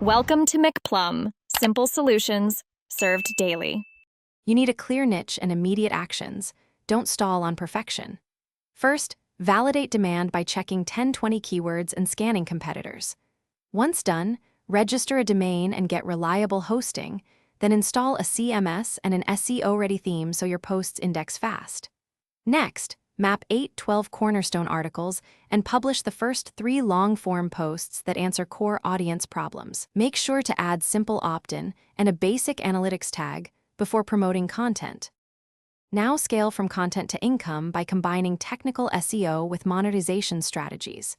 Welcome to McPlum, simple solutions served daily. You need a clear niche and immediate actions. Don't stall on perfection. First, validate demand by checking 10-20 keywords and scanning competitors. Once done, register a domain and get reliable hosting, then install a CMS and an SEO-ready theme so your posts index fast. Next, map 8-12 cornerstone articles and publish the first 3 long-form posts that answer core audience problems. Make sure to add simple opt-in and a basic analytics tag before promoting content. Now scale from content to income by combining technical SEO with monetization strategies.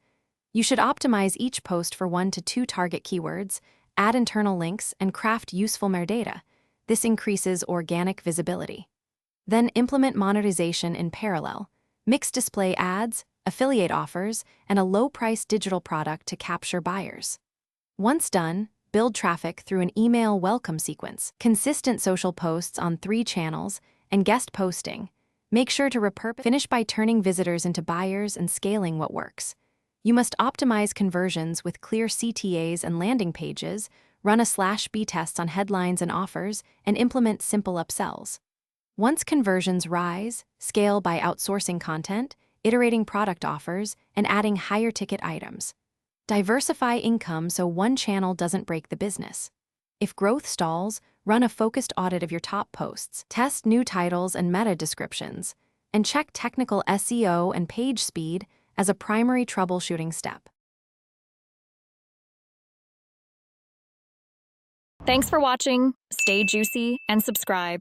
You should optimize each post for 1 to 2 target keywords, add internal links, and craft useful metadata. This increases organic visibility. Then implement monetization in parallel. Mix display ads, affiliate offers, and a low-price digital product to capture buyers. Once done, build traffic through an email welcome sequence, consistent social posts on 3 channels, and guest posting. Make sure to finish by turning visitors into buyers and scaling what works. You must optimize conversions with clear CTAs and landing pages, run a /B tests on headlines and offers, and implement simple upsells. Once conversions rise, scale by outsourcing content, iterating product offers, and adding higher-ticket items. Diversify income so one channel doesn't break the business. If growth stalls, run a focused audit of your top posts, test new titles and meta descriptions, and check technical SEO and page speed as a primary troubleshooting step. Thanks for watching. Stay juicy and subscribe.